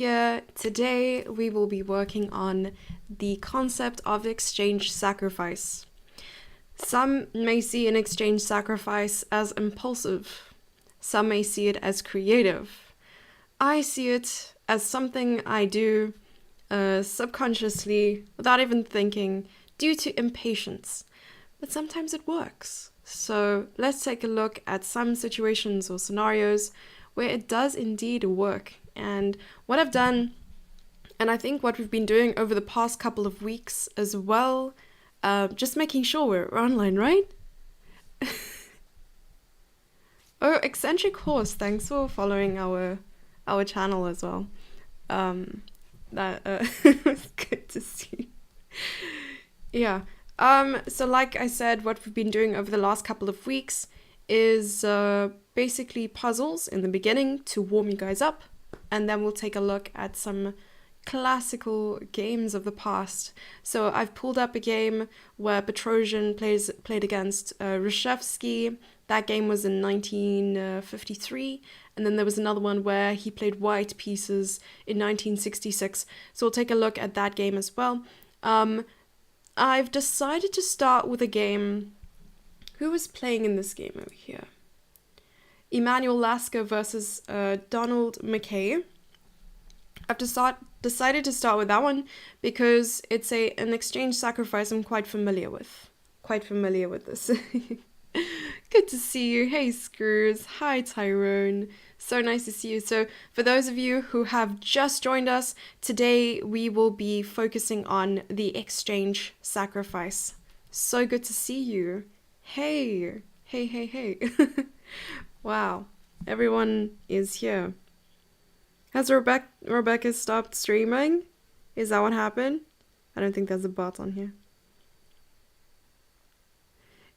Yeah, today we will be working on the concept of exchange sacrifice. Some may see an exchange sacrifice as impulsive, some may see it as creative. I see it as something I do subconsciously, without even thinking, due to impatience. But sometimes it works. So let's take a look at some situations or scenarios where it does indeed work. And what I've done, and I think what we've been doing over the past couple of weeks as well, just making sure we're online, right? Oh, eccentric horse! Thanks for following our channel as well. Um, that was good to see. Yeah. So like I said, what we've been doing over the last couple of weeks is basically puzzles in the beginning to warm you guys up, and then we'll take a look at some classical games of the past. So I've pulled up a game where Petrosian played against Reshevsky. That game was in 1953, and then there was another one where he played white pieces in 1966. So we'll take a look at that game as well. I've decided to start with a game. Who was playing in this game over here? Emmanuel Lasker versus Donald McKay. I've decided to start with that one because it's an exchange sacrifice I'm quite familiar with. Quite familiar with this. Good to see you. Hey, Screws. Hi, Tyrone. So nice to see you. So, for those of you who have just joined us, today we will be focusing on the exchange sacrifice. So good to see you. Hey, hey, hey, hey. Wow, everyone is here. Has Rebecca stopped streaming? Is that what happened? I don't think there's a bot on here.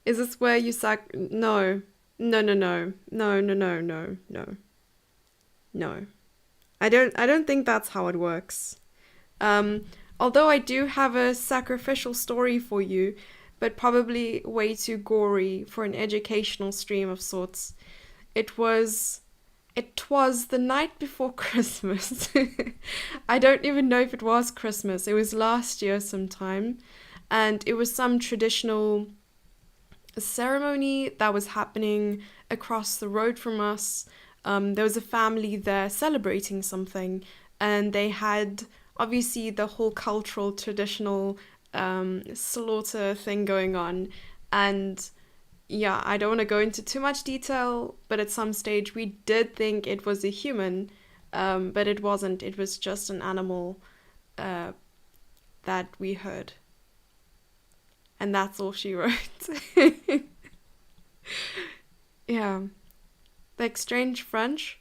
Is this where you No. No, no, no. No, no, no, no, no. No. I don't think that's how it works. Although I do have a sacrificial story for you, but probably way too gory for an educational stream of sorts. It was the night before Christmas. I don't even know if it was Christmas. It was last year sometime, and it was some traditional ceremony that was happening across the road from us. There was a family there celebrating something, and they had obviously the whole cultural traditional slaughter thing going on. And yeah, I don't want to go into too much detail, but at some stage we did think it was a human, but it wasn't. It was just an animal that we heard. And that's all she wrote. Yeah. The exchange French.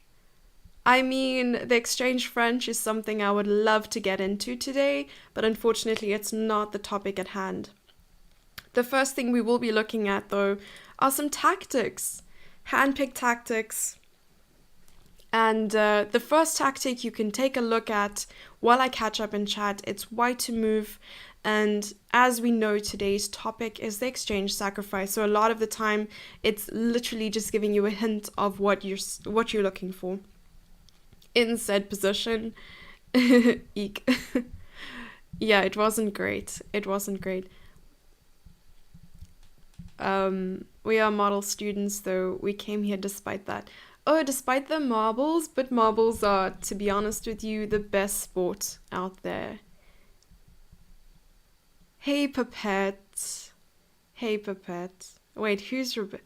I mean, the exchange French is something I would love to get into today, but unfortunately it's not the topic at hand. The first thing we will be looking at, though, are some tactics, handpicked tactics. And the first tactic you can take a look at while I catch up in chat, it's why to move. And as we know, today's topic is the exchange sacrifice. So a lot of the time, it's literally just giving you a hint of what you're looking for in said position. Eek. Yeah, it wasn't great. It wasn't great. We are model students, though we came here despite that. Oh, despite the marbles, but marbles are, to be honest with you, the best sport out there. Hey, Papette. Hey, Papette. Wait, who's Rebecca?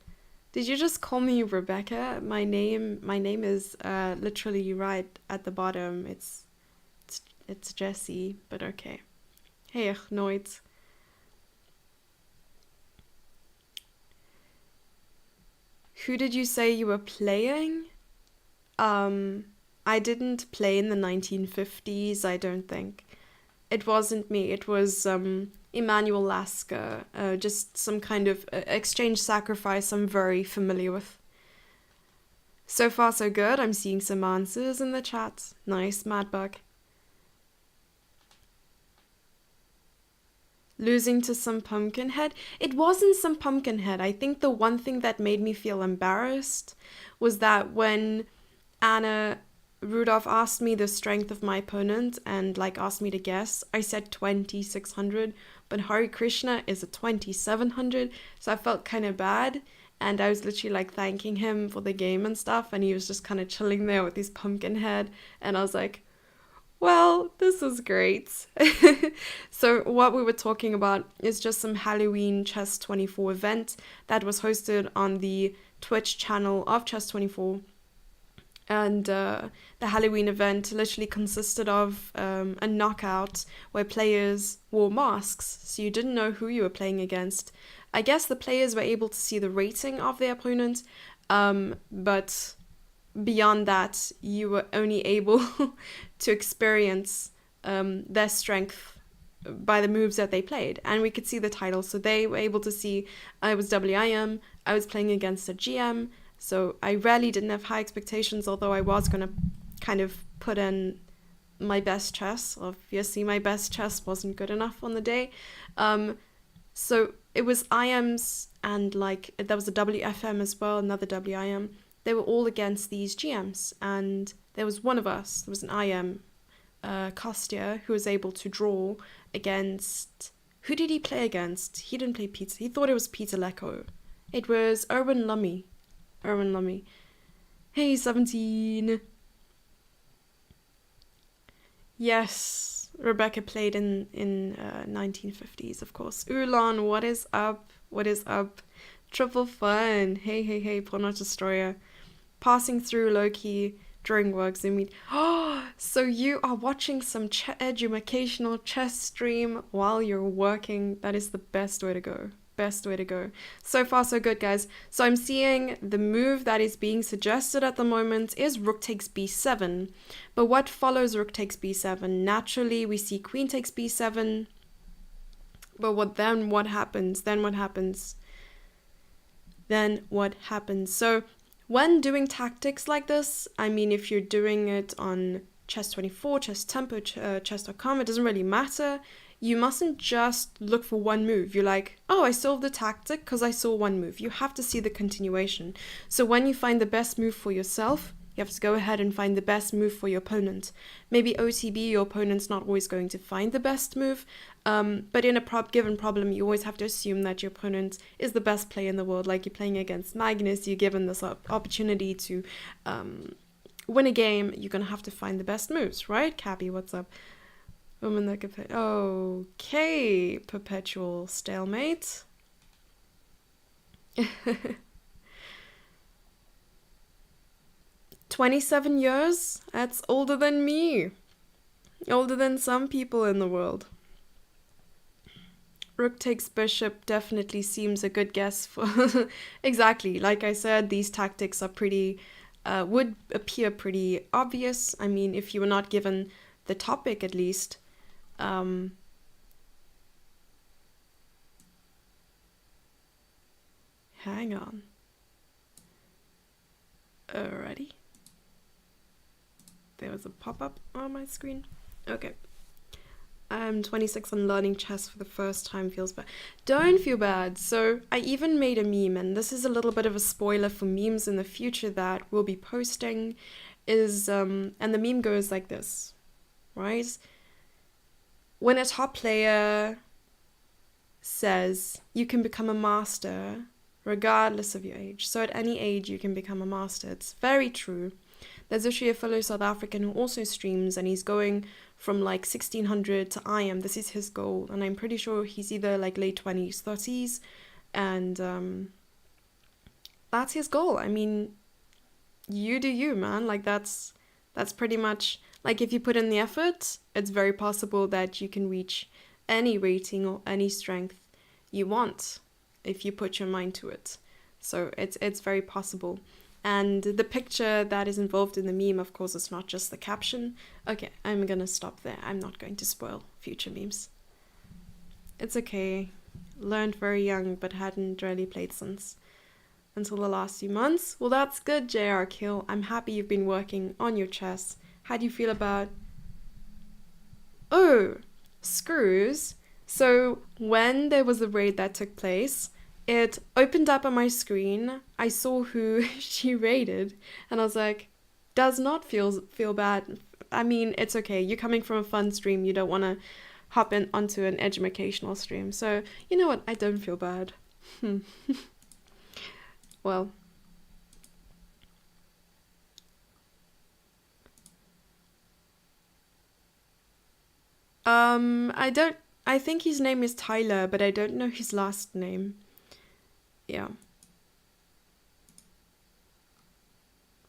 Did you just call me Rebecca? My name is literally right at the bottom. It's Jessie, but okay. Hey, nooit. Who did you say you were playing? I didn't play in the 1950s, I don't think. It wasn't me. It was Emmanuel Lasker, just some kind of exchange sacrifice I'm very familiar with. So far, so good. I'm seeing some answers in the chat. Nice, Madbug. Losing to some Pumpkinhead? It wasn't some Pumpkinhead. I think the one thing that made me feel embarrassed was that when Anna Rudolph asked me the strength of my opponent and like asked me to guess. I said 2600, but Hari Krishna is a 2700, so I felt kind of bad. And I was literally like thanking him for the game and stuff, and he was just kind of chilling there with his pumpkin head. And I was like, well, this is great. So, what we were talking about is just some Halloween Chess 24 event that was hosted on the Twitch channel of Chess 24. And the Halloween event literally consisted of a knockout where players wore masks, so you didn't know who you were playing against. I guess the players were able to see the rating of their opponent, but beyond that, you were only able to experience their strength by the moves that they played. And we could see the title, so they were able to see I was WIM, I was playing against a GM, so I really didn't have high expectations, although I was going to kind of put in my best chess. Obviously, my best chess wasn't good enough on the day. So it was IMs and like there was a WFM as well, another WIM. They were all against these GMs, and there was one of us, there was an IM, Kostya, who was able to draw against... Who did he play against? He didn't play Peter. He thought it was Peter Lecco. It was Erwin Lummy. Hey, 17. Yes, Rebecca played in 1950s, of course. Ulan, what is up? What is up? Triple fun. Hey, Porno Destroyer. Passing through low-key during work Zoom meet. Oh, so you are watching some educational chess stream while you're working. That is the best way to go. Best way to go. So far, so good, guys. So I'm seeing the move that is being suggested at the moment is rook takes b7. But what follows rook takes b7? Naturally, we see queen takes b7. But what happens? Then what happens? So when doing tactics like this, I mean, if you're doing it on Chess24, Chess Tempo, Chess.com, it doesn't really matter. You mustn't just look for one move. You're like, oh, I solved the tactic because I saw one move. You have to see the continuation. So when you find the best move for yourself, you have to go ahead and find the best move for your opponent. Maybe OTB, your opponent's not always going to find the best move, but in a given problem, you always have to assume that your opponent is the best player in the world. Like you're playing against Magnus, you're given this opportunity to win a game, you're going to have to find the best moves, right? Cabby, what's up? Woman that could play. Okay, perpetual stalemate. 27 years? That's older than me. Older than some people in the world. Rook takes bishop definitely seems a good guess for... Exactly. Like I said, these tactics are pretty... would appear pretty obvious. I mean, if you were not given the topic at least... hang on. Alrighty. There was a pop-up on my screen. Okay. I'm 26 and learning chess for the first time. Feels bad. Don't feel bad. So I even made a meme, and this is a little bit of a spoiler for memes in the future that we'll be posting. And the meme goes like this, right? When a top player says you can become a master regardless of your age. So at any age you can become a master. It's very true. There's actually a fellow South African who also streams, and he's going from like 1600 to IM. This is his goal, and I'm pretty sure he's either like late 20s, 30s, and that's his goal. I mean, you do you, man. Like that's pretty much, like if you put in the effort, it's very possible that you can reach any rating or any strength you want if you put your mind to it. So it's very possible. And the picture that is involved in the meme, of course, is not just the caption. Okay, I'm gonna stop there. I'm not going to spoil future memes. It's okay. Learned very young, but hadn't really played since until the last few months. Well, that's good, JR Kill. I'm happy you've been working on your chess. How do you feel about... Oh, screws. So when there was a raid that took place, it opened up on my screen. I saw who she raided, and I was like, does not feel bad. I mean, it's okay. You're coming from a fun stream. You don't want to hop in onto an educational stream. So, you know what? I don't feel bad. Well, I don't. I think his name is Tyler, but I don't know his last name. Yeah.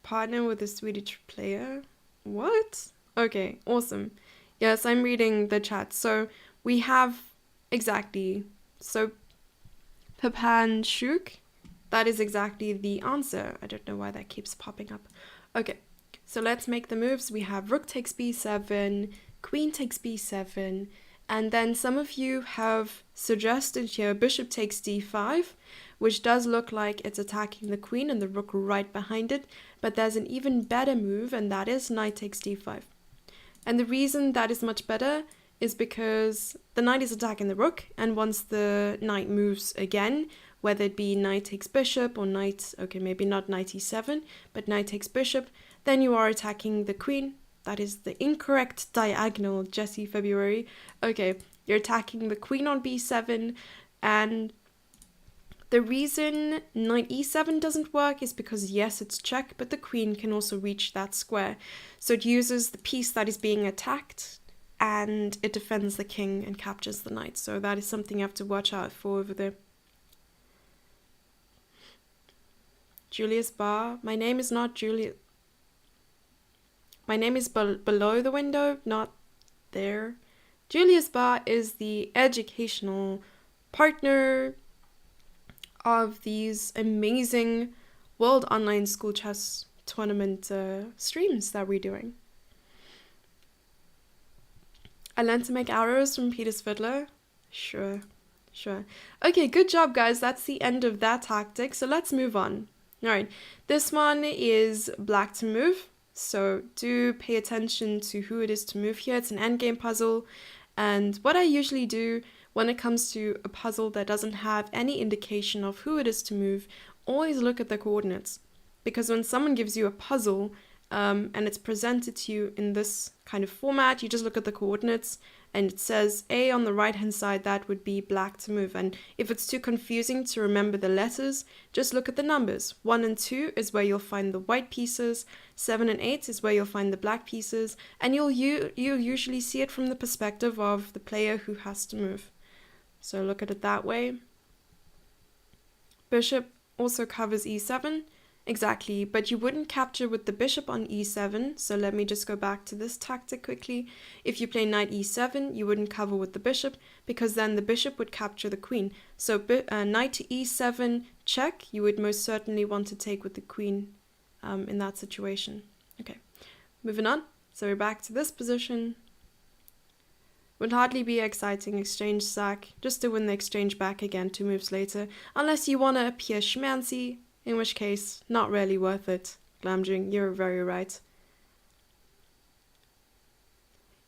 Partner with a Swedish player. What? Okay, awesome. Yes, I'm reading the chat. So we have exactly. So Papan Shuk. That is exactly the answer. I don't know why that keeps popping up. Okay, so let's make the moves. We have rook takes b7, queen takes b7, and then some of you have suggested here bishop takes d5, which does look like it's attacking the queen and the rook right behind it, but there's an even better move, and that is knight takes d5. And the reason that is much better is because the knight is attacking the rook, and once the knight moves again, whether it be knight takes bishop or knight, okay, maybe not knight e7, but knight takes bishop, then you are attacking the queen. That is the incorrect diagonal, Jesse February. Okay, you're attacking the queen on b7, and the reason knight e7 doesn't work is because, yes, it's check, but the queen can also reach that square. So it uses the piece that is being attacked, and it defends the king and captures the knight. So that is something you have to watch out for over there. Julius Barr. My name is not Julius. My name is below the window, not there. Julius Barr is the educational partner of these amazing World Online School Chess Tournament streams that we're doing. I learned to make arrows from Peter Fiddler. Sure. Okay, good job, guys. That's the end of that tactic. So let's move on. All right, this one is black to move. So do pay attention to who it is to move here. It's an endgame puzzle. And what I usually do when it comes to a puzzle that doesn't have any indication of who it is to move, always look at the coordinates. Because when someone gives you a puzzle and it's presented to you in this kind of format, you just look at the coordinates and it says A on the right hand side, that would be black to move. And if it's too confusing to remember the letters, just look at the numbers. 1 and 2 is where you'll find the white pieces, 7 and 8 is where you'll find the black pieces, and you'll usually see it from the perspective of the player who has to move. So look at it that way. Bishop also covers e7. Exactly, but you wouldn't capture with the bishop on e7, so let me just go back to this tactic quickly. If you play knight e7, you wouldn't cover with the bishop, because then the bishop would capture the queen. So knight to e7 check, you would most certainly want to take with the queen in that situation. Okay, moving on. So we're back to this position. Would hardly be exciting exchange sack, just to win the exchange back again 2 moves later, unless you want to appear schmancy, in which case, not really worth it. Glamdring, you're very right.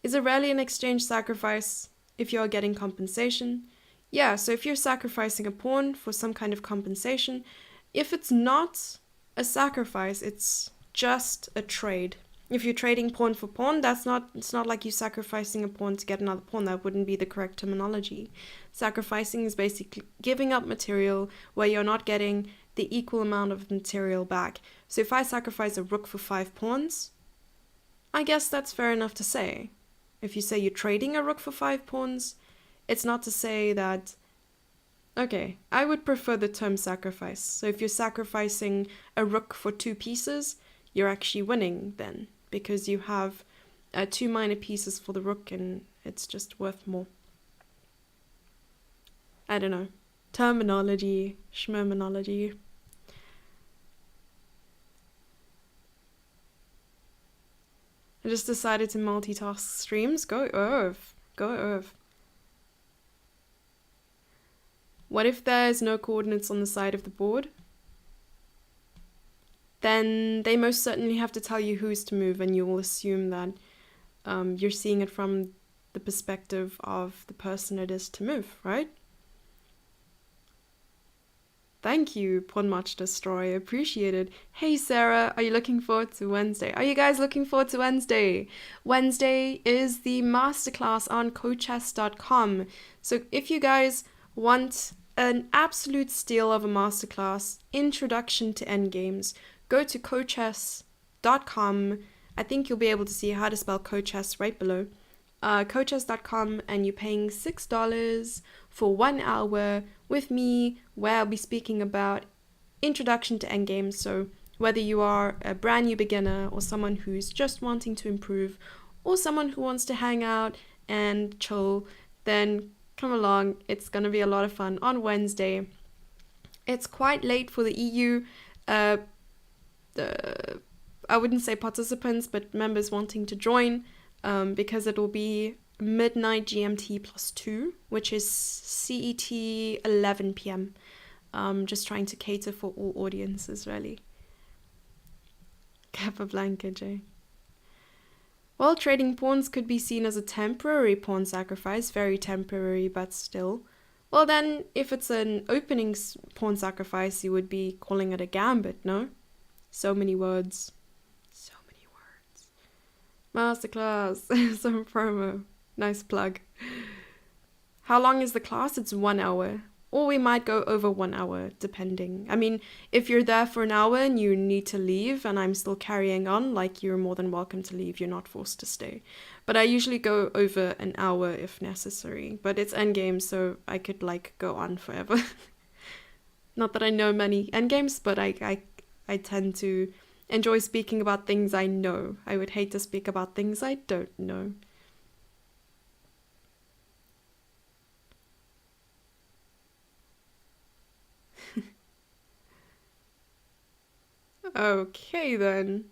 Is it rarely an exchange sacrifice if you're getting compensation? Yeah, so if you're sacrificing a pawn for some kind of compensation, if it's not a sacrifice, it's just a trade. If you're trading pawn for pawn, it's not like you're sacrificing a pawn to get another pawn. That wouldn't be the correct terminology. Sacrificing is basically giving up material where you're not getting the equal amount of material back. So if I sacrifice a rook for 5 pawns, I guess that's fair enough to say. If you say you're trading a rook for 5 pawns, it's not to say that... Okay, I would prefer the term sacrifice. So if you're sacrificing a rook for 2 pieces, you're actually winning then, because you have 2 minor pieces for the rook and it's just worth more. I don't know. Terminology, schmerminology. I just decided to multitask streams. Go Irv. Go Irv. What if there's no coordinates on the side of the board? Then they most certainly have to tell you who's to move, and you will assume that you're seeing it from the perspective of the person it is to move, right? Thank you, Pawn March Destroy. Appreciate it. Hey, Sarah, are you looking forward to Wednesday? Are you guys looking forward to Wednesday? Wednesday is the masterclass on cochess.com. So if you guys want an absolute steal of a masterclass, Introduction to Endgames, go to cochess.com. I think you'll be able to see how to spell cochess right below. Cochess.com, and you're paying $6 for 1 hour with me, where I'll be speaking about Introduction to Endgame. So whether you are a brand new beginner or someone who's just wanting to improve or someone who wants to hang out and chill, then come along. It's going to be a lot of fun on Wednesday. It's quite late for the EU, I wouldn't say participants, but members wanting to join, because it will be midnight GMT +2, which is CET 11 p.m. Just trying to cater for all audiences, really. Capablanca, Jay. Well, trading pawns could be seen as a temporary pawn sacrifice, very temporary, but still. Well, then, if it's an opening pawn sacrifice, you would be calling it a gambit, no? So many words. So many words. Masterclass. Some promo. Nice plug. How long is the class? It's 1 hour. Or we might go over 1 hour, depending. I mean, if you're there for an hour and you need to leave and I'm still carrying on, like, you're more than welcome to leave. You're not forced to stay. But I usually go over an hour if necessary. But it's endgame, so I could, like, go on forever. Not that I know many endgames, but I tend to enjoy speaking about things I know. I would hate to speak about things I don't know. Okay, then.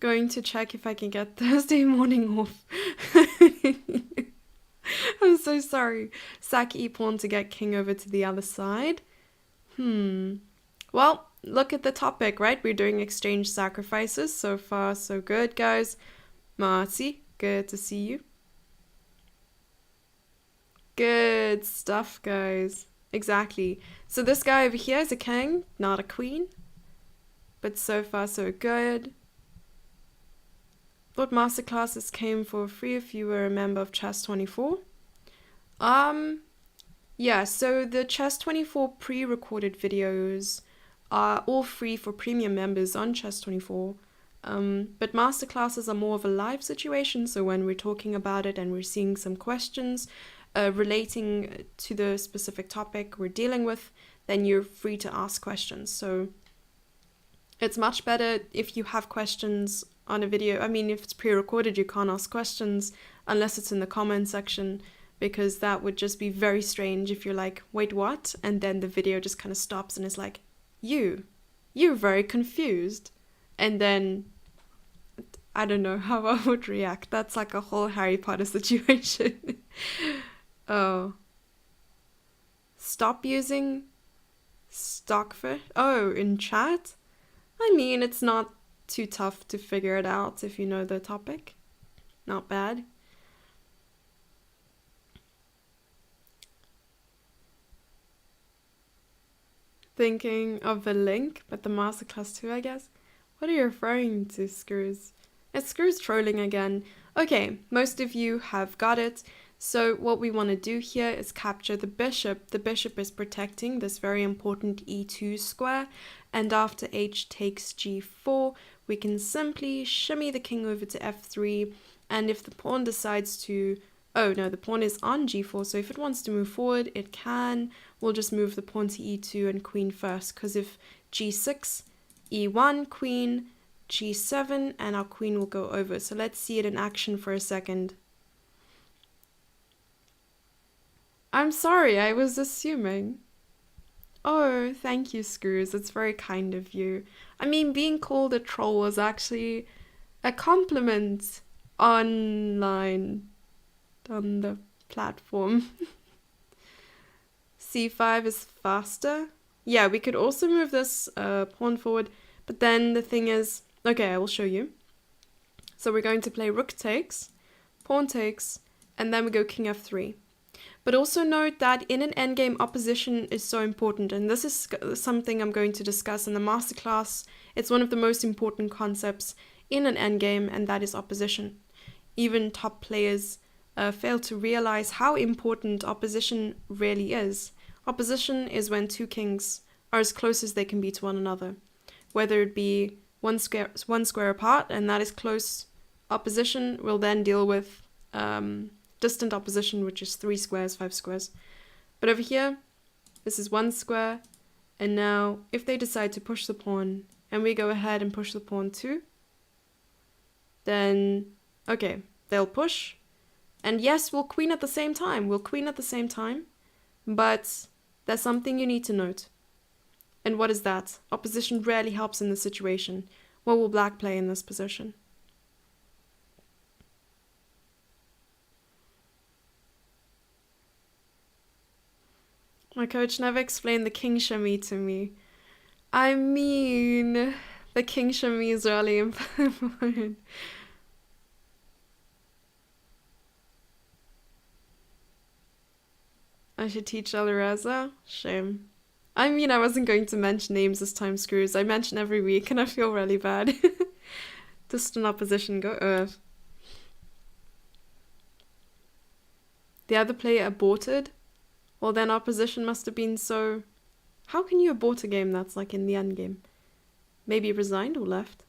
Going to check if I can get Thursday morning off. I'm so sorry. Sack e-pawn to get king over to the other side. Well, look at the topic, right? We're doing exchange sacrifices. So far, so good, guys. Marty, good to see you. Good stuff, guys. Exactly. So this guy over here is a king, not a queen. But so far, so good. Thought masterclasses came for free if you were a member of Chess24. Yeah, so the Chess24 pre-recorded videos are all free for premium members on Chess24. But masterclasses are more of a live situation, so when we're talking about it and we're seeing some questions relating to the specific topic we're dealing with, then you're free to ask questions. So it's much better if you have questions on a video. I mean, if it's pre-recorded, you can't ask questions unless it's in the comment section, because that would just be very strange if you're like, wait, what? And then the video just kind of stops and is like, you're very confused. And then I don't know how I would react. That's like a whole Harry Potter situation. Oh. Stop using Stockfish? Oh, in chat? I mean, it's not too tough to figure it out if you know the topic. Not bad. Thinking of the link, but the masterclass too, I guess. What are you referring to, Screws? It's Screws trolling again. Okay, most of you have got it. So what we want to do here is capture the bishop. The bishop is protecting this very important e2 square. And after h takes g4, we can simply shimmy the king over to f3. And if the pawn decides to... Oh, no, the pawn is on g4, so if it wants to move forward, it can. We'll just move the pawn to e2 and queen first, because if g6, e1, queen, g7, and our queen will go over. So let's see it in action for a second. I'm sorry, I was assuming. Oh, thank you, Screws. It's very kind of you. I mean, being called a troll was actually a compliment online on the platform. c5 is faster. Yeah, we could also move this pawn forward, but then the thing is... Okay, I will show you. So we're going to play rook takes, pawn takes, and then we go king f3. But also note that in an endgame, opposition is so important, and this is something I'm going to discuss in the masterclass. It's one of the most important concepts in an endgame, and that is opposition. Even top players fail to realize how important opposition really is. Opposition is when two kings are as close as they can be to one another, whether it be one square apart, and that is close opposition. Will then deal with distant opposition, which is 3 squares, 5 squares. But over here, this is 1 square, and now if they decide to push the pawn, and we go ahead and push the pawn too, then okay, they'll push, and yes, we'll queen at the same time, but there's something you need to note. And what is that? Opposition rarely helps in this situation. What will black play in this position? My coach never explained the king shimmy to me. I mean, the king shimmy is really important. I should teach Alireza? Shame. I mean, I wasn't going to mention names this time, screws. I mention every week and I feel really bad. Distant opposition, go Earth. The other player aborted? Well, then opposition must have been so... How can you abort a game that's like in the end game? Maybe resigned or left?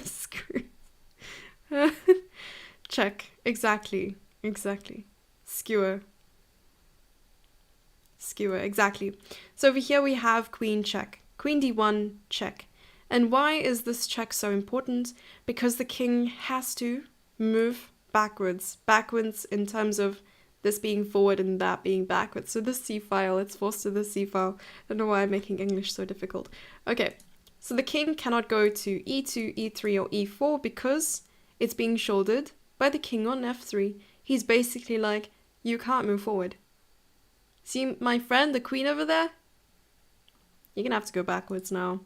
Screw. Check. Exactly. Skewer, exactly. So over here we have queen check. Queen d1 check. And why is this check so important? Because the king has to move backwards in terms of this being forward and that being backwards. So this c file, it's forced to the c file. I don't know why I'm making English so difficult. Okay, so the king cannot go to e2, e3 or e4 because it's being shouldered by the king on f3. He's basically like, you can't move forward. See my friend, the queen over there? You're gonna have to go backwards now.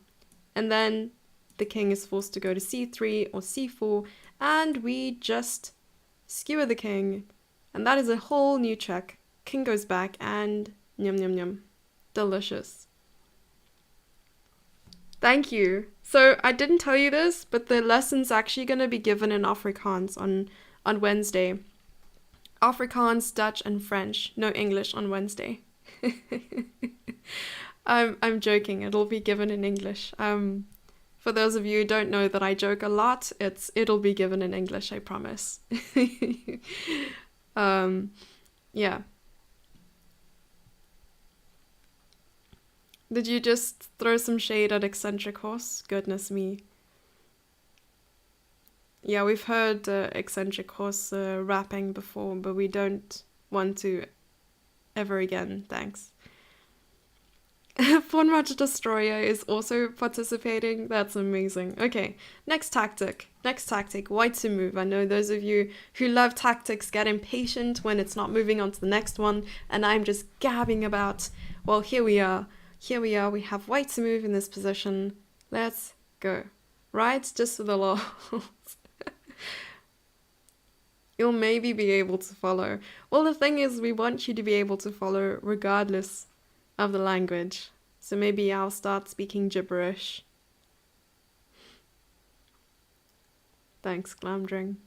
And then the king is forced to go to c3 or c4, and we just skewer the king. And that is a whole new check. King goes back, and yum yum yum. Delicious. Thank you. So I didn't tell you this, but the lesson's actually going to be given in Afrikaans on Wednesday. Afrikaans, Dutch, and French. No English on Wednesday. I'm joking. It'll be given in English. For those of you who don't know that I joke a lot, it'll be given in English, I promise. Yeah. Did you just throw some shade at Eccentric Horse? Goodness me. Yeah, we've heard Eccentric Horse rapping before, but we don't want to ever again, thanks. Pawnmatch Destroyer is also participating. That's amazing. Okay, next tactic. White to move. I know those of you who love tactics get impatient when it's not moving on to the next one, and I'm just gabbing about. Well, here we are. We have white to move in this position. Let's go. Right, just for the law. You'll maybe be able to follow. Well, the thing is, we want you to be able to follow regardless of the language. So maybe I'll start speaking gibberish. Thanks, Glamdring.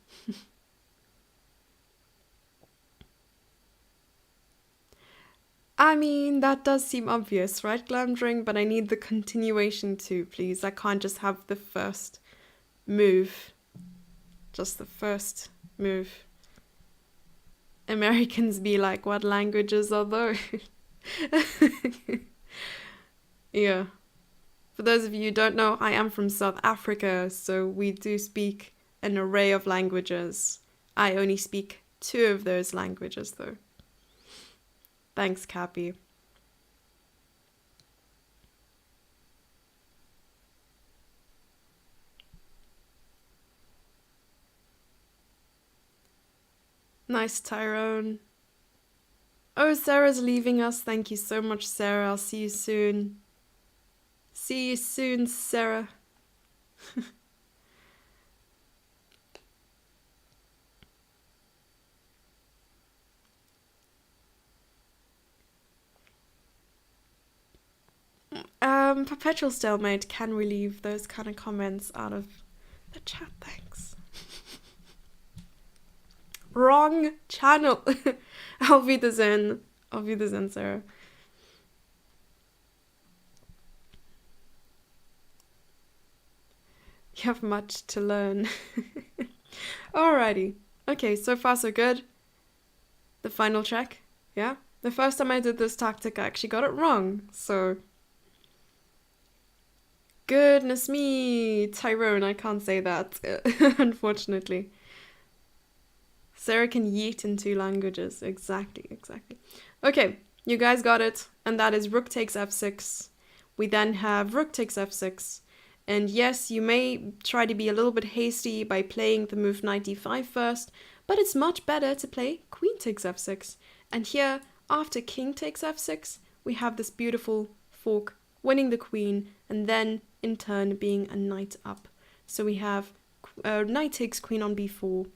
I mean, that does seem obvious, right, Glamdring? But I need the continuation too, please. I can't just have the first move. Just the first move. Americans be like, what languages are those? Yeah. For those of you who don't know, I am from South Africa, so we do speak an array of languages. I only speak 2 of those languages, though. Thanks, Cappy. Nice, Tyrone. Oh, Sarah's leaving us. Thank you so much, Sarah. I'll see you soon. See you soon, Sarah. Perpetual stalemate can relieve those kind of comments out of the chat, thanks. Wrong channel. Auf Wiedersehen. Auf Wiedersehen, Sarah. You have much to learn. Alrighty. Okay, so far so good. The final check. Yeah? The first time I did this tactic, I actually got it wrong. So, goodness me, Tyrone, I can't say that, unfortunately. Sarah can yeet in 2 languages. Exactly. Okay, you guys got it. And that is rook takes f6. We then have rook takes f6. And yes, you may try to be a little bit hasty by playing the move knight d5 first, but it's much better to play queen takes f6. And here, after king takes f6, we have this beautiful fork winning the queen, and then in turn being a knight up. So we have knight takes queen on b4,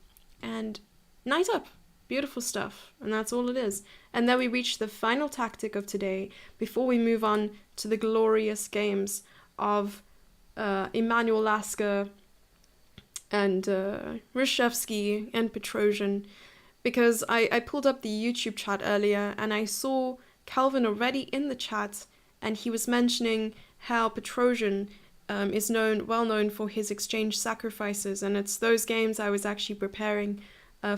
and knight up. Beautiful stuff. And that's all it is. And then we reach the final tactic of today before we move on to the glorious games of Emanuel Lasker and Rishevsky and Petrosian, because I pulled up the YouTube chat earlier and I saw Calvin already in the chat, and he was mentioning how Petrosian is well known for his exchange sacrifices, and it's those games I was actually preparing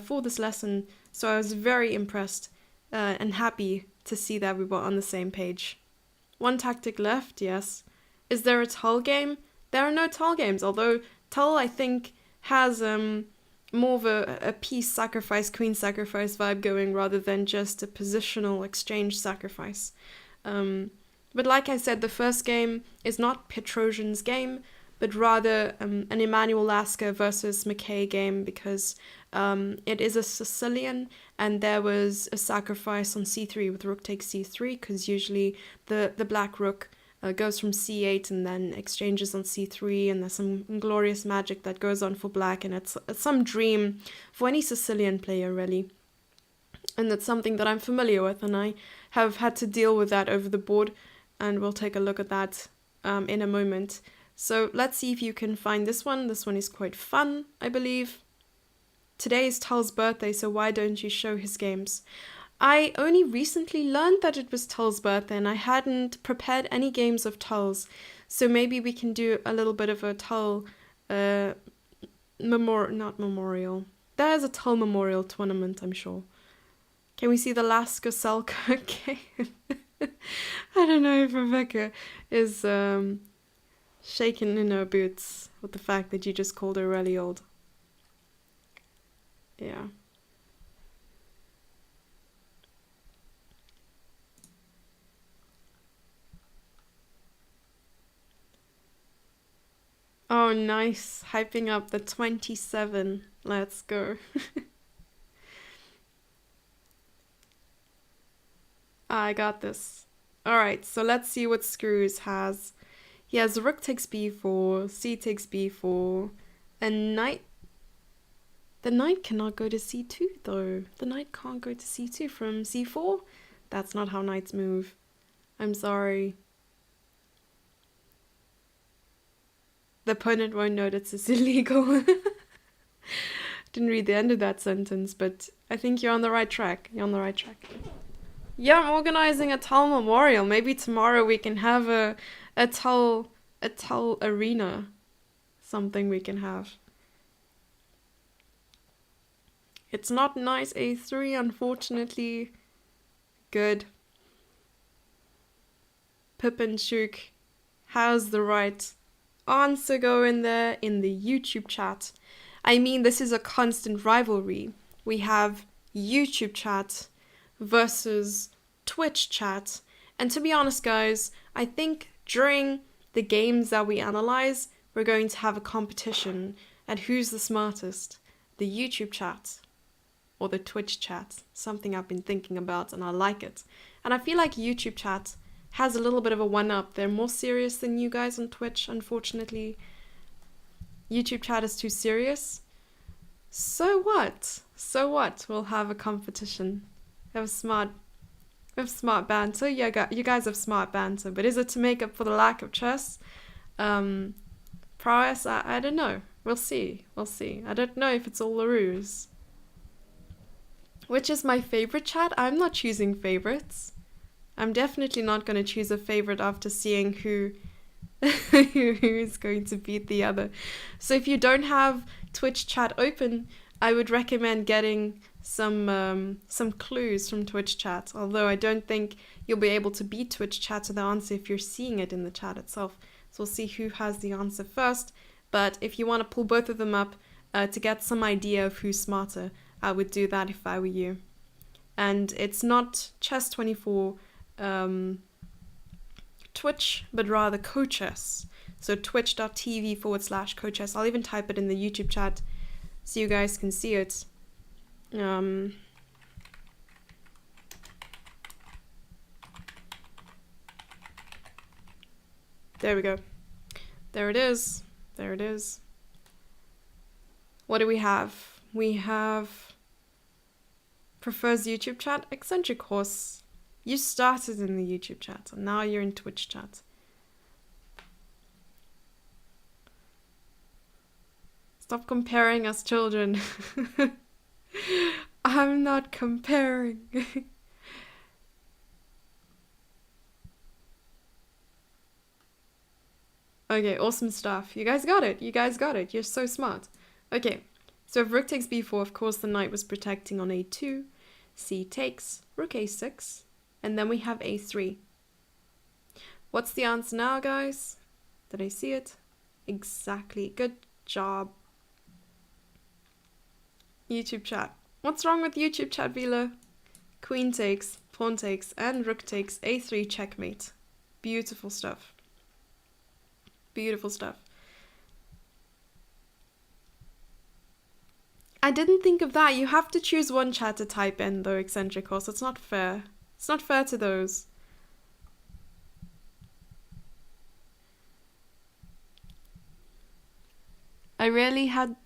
for this lesson, so I was very impressed and happy to see that we were on the same page. One tactic left, yes. Is there a Tull game? There are no Tull games, although Tull, I think, has more of a piece sacrifice, queen sacrifice vibe going rather than just a positional exchange sacrifice. But like I said, the first game is not Petrosian's game, but rather an Emanuel Lasker versus McKay game, because it is a Sicilian and there was a sacrifice on c3 with rook takes c3, because usually the black rook goes from c8 and then exchanges on c3, and there's some glorious magic that goes on for black, and it's some dream for any Sicilian player, really. And it's something that I'm familiar with, and I have had to deal with that over the board, and we'll take a look at that in a moment. So let's see if you can find this one. This one is quite fun, I believe. Today is Tull's birthday, so why don't you show his games? I only recently learned that it was Tull's birthday, and I hadn't prepared any games of Tull's. So maybe we can do a little bit of a Tull not memorial. There's a Tull memorial tournament, I'm sure. Can we see the Lasker Selkirk game? I don't know if Rebecca is shaking in her boots with the fact that you just called her really old. Yeah. Oh, nice. Hyping up the 27. Let's go. I got this. Alright, so let's see what Screws has. He has rook takes b4, c takes b4, and knight. The knight cannot go to c2 though. The knight can't go to c2 from c4. That's not how knights move. I'm sorry. The opponent won't know that it's illegal. Didn't read the end of that sentence, but I think you're on the right track. Yeah, I'm organizing a Tull memorial. Maybe tomorrow we can have a Tull arena. Something we can have. It's not nice a3, unfortunately. Good. Pippinchuk has the right answer go in there in the YouTube chat. I mean, this is a constant rivalry. We have YouTube chat versus Twitch chat. And to be honest, guys, I think during the games that we analyze, we're going to have a competition at who's the smartest, the YouTube chat or the Twitch chat. Something I've been thinking about and I like it. And I feel like YouTube chat has a little bit of a one-up. They're more serious than you guys on Twitch, unfortunately. YouTube chat is too serious. So what? So what? We'll have a competition. We have smart banter. Yeah, you guys have smart banter, but is it to make up for the lack of chess? Prowess? I don't know. We'll see. We'll see. I don't know if it's all a ruse. Which is my favorite chat? I'm not choosing favorites. I'm definitely not going to choose a favorite after seeing who is going to beat the other. So if you don't have Twitch chat open, I would recommend getting some clues from Twitch chat. Although I don't think you'll be able to beat Twitch chat to the answer if you're seeing it in the chat itself. So we'll see who has the answer first. But if you want to pull both of them up to get some idea of who's smarter, I would do that if I were you. And it's not Chess24 Twitch, but rather CoChess. So twitch.tv/CoChess. I'll even type it in the YouTube chat so you guys can see it. There we go. There it is. There it is. What do we have? We have prefers YouTube chat. Eccentric Horse. You started in the YouTube chat, and now you're in Twitch chat. Stop comparing us, children. I'm not comparing. Okay, awesome stuff. You guys got it. You guys got it. You're so smart. Okay, so if rook takes b4, of course the knight was protecting on a2. C takes, rook a6. And then we have a3. What's the answer now, guys? Did I see it? Exactly. Good job. YouTube chat. What's wrong with YouTube chat, Vila? Queen takes, pawn takes, and rook takes, a3 checkmate. Beautiful stuff. Beautiful stuff. I didn't think of that. You have to choose one chat to type in, though, Eccentric Horse. It's not fair. It's not fair to those. I really had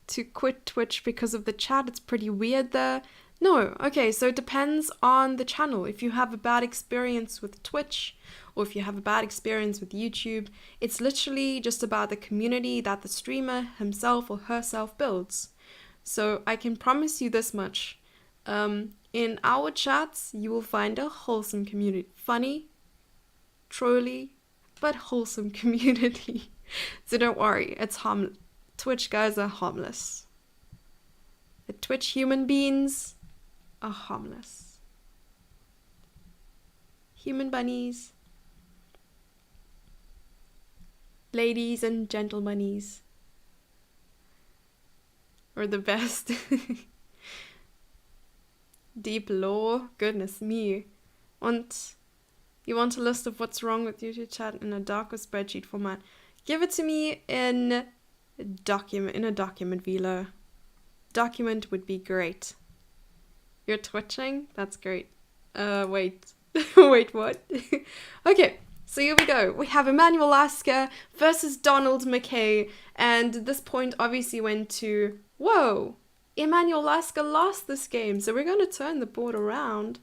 to quit Twitch because of the chat. It's pretty weird there. No, okay, so it depends on the channel. If you have a bad experience with Twitch, or if you have a bad experience with YouTube, it's literally just about the community that the streamer himself or herself builds. So I can promise you this much. In our chats, you will find a wholesome community. Funny, trolly, but wholesome community. So don't worry, it's harmless. Twitch guys are harmless. The Twitch human beings are harmless. Human bunnies. Ladies and gentlemanies are the best. Deep lore, goodness me. You want a list of what's wrong with YouTube chat in a darker spreadsheet format? Give it to me in a document, Vila. Document would be great. You're twitching? That's great. Wait. Wait, what? Okay, so here we go. We have Emmanuel Lasker versus Donald McKay. And this point obviously went to... Whoa! Emmanuel Lasker lost this game, so we're going to turn the board around.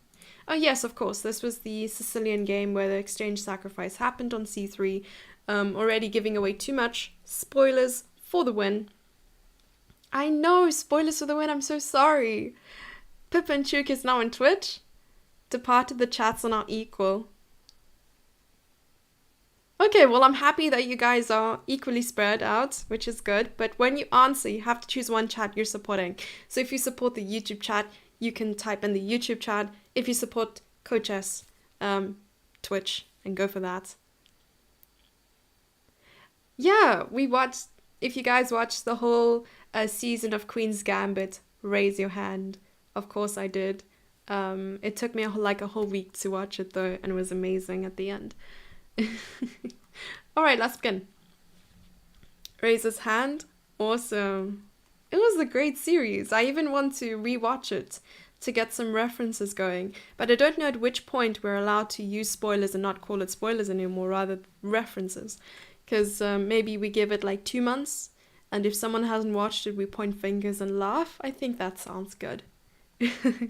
Oh yes, of course, this was the Sicilian game where the exchange sacrifice happened on c3, already giving away too much. Spoilers for the win. I know, spoilers for the win, I'm so sorry. Pip and Chuk is now on Twitch. Departed the chats are not equal. Okay, well, I'm happy that you guys are equally spread out, which is good. But when you answer, you have to choose one chat you're supporting. So if you support the YouTube chat, you can type in the YouTube chat. If you support CoChess, Twitch, and go for that. Yeah, we watched... If you guys watched the whole season of Queen's Gambit, raise your hand. Of course I did. It took me like a whole week to watch it, though, and it was amazing at the end. Alright, let's begin. Raise his hand. Awesome. It was a great series. I even want to rewatch it to get some references going. But I don't know at which point we're allowed to use spoilers and not call it spoilers anymore, rather references. Because maybe we give it like 2 months, and if someone hasn't watched it, we point fingers and laugh. I think that sounds good.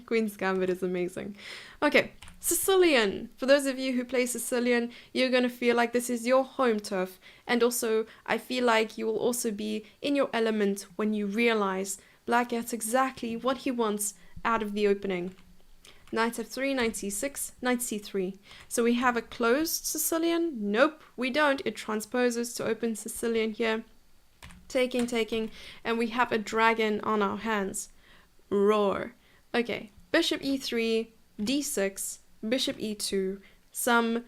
Queen's Gambit is amazing. Okay, Sicilian. For those of you who play Sicilian, you're going to feel like this is your home turf. And also, I feel like you will also be in your element when you realize Black gets exactly what he wants out of the opening. Knight f3, knight c6, knight c3. So we have a closed Sicilian? Nope, we don't. It transposes to open Sicilian here. Taking, taking, and we have a dragon on our hands. Roar. Okay, bishop e3, d6, bishop e2, some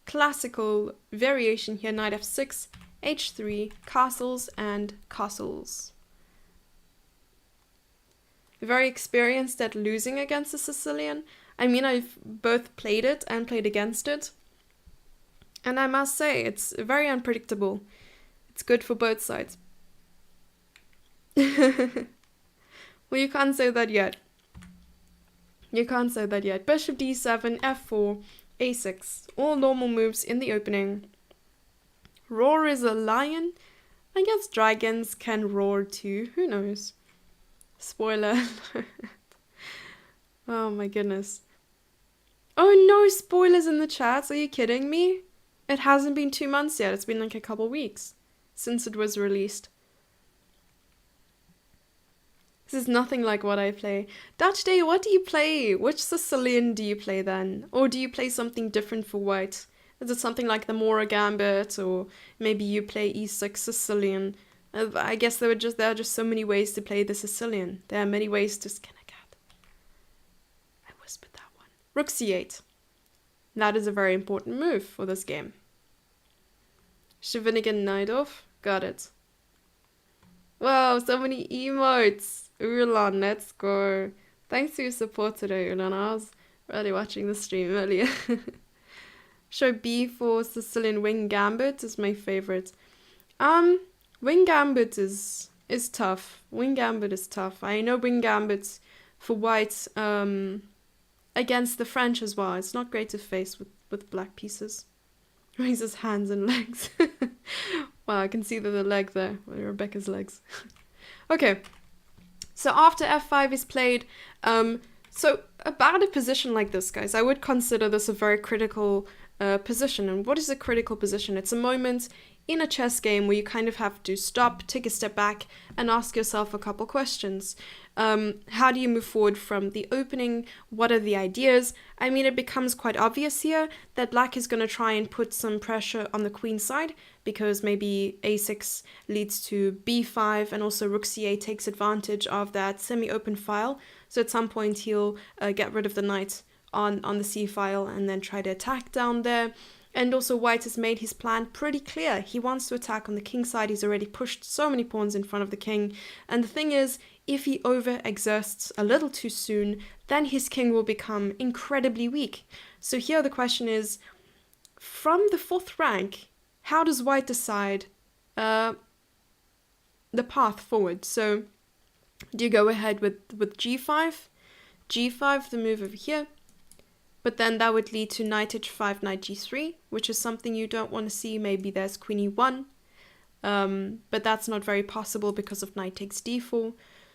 classical variation here, knight f6, h3, castles and castles. Very experienced at losing against the Sicilian. I mean, I've both played it and played against it. And I must say, it's very unpredictable. It's good for both sides. Well, you can't say that yet. You can't say that yet. Bishop d7, f4, a6. All normal moves in the opening. Roar is a lion. I guess dragons can roar too. Who knows? Spoiler alert. Oh my goodness. Oh no, spoilers in the chats. Are you kidding me? It hasn't been 2 months yet. It's been like a couple weeks since it was released. This is nothing like what I play. Dutch Day, what do you play? Which Sicilian do you play then? Or do you play something different for white? Is it something like the Mora Gambit? Or maybe you play e6 Sicilian? I guess there are just so many ways to play the Sicilian. There are many ways to skin a cat. I whispered that one. Rook c8. That is a very important move for this game. Shevinigan Naidov. Got it. Wow, so many emotes. Ulan, let's go. Thanks for your support today, Ulan. I was really watching the stream earlier. Show b4 Sicilian Wing Gambit is my favorite. Wing Gambit is tough. Wing Gambit is tough. I know Wing Gambit for white against the French as well. It's not great to face with black pieces. Raises hands and legs. Wow, I can see the leg there. Rebecca's legs. Okay. So after f5 is played, so about a position like this, guys, I would consider this a very critical position. And what is a critical position? It's a moment in a chess game where you kind of have to stop, take a step back, and ask yourself a couple questions. How do you move forward from the opening? What are the ideas? I mean, it becomes quite obvious here that black is going to try and put some pressure on the queen side, because maybe a6 leads to b5, and also rook c8 takes advantage of that semi-open file. So at some point he'll get rid of the knight on the c file and then try to attack down there. And also white has made his plan pretty clear. He wants to attack on the king side. He's already pushed so many pawns in front of the king. And the thing is, if he overexerts a little too soon, then his king will become incredibly weak. So here the question is, from the 4th rank, how does white decide the path forward? So do you go ahead with g5? g5, the move over here. But then that would lead to knight h5, knight g3, which is something you don't want to see. Maybe there's queen e1, but that's not very possible because of knight takes d4.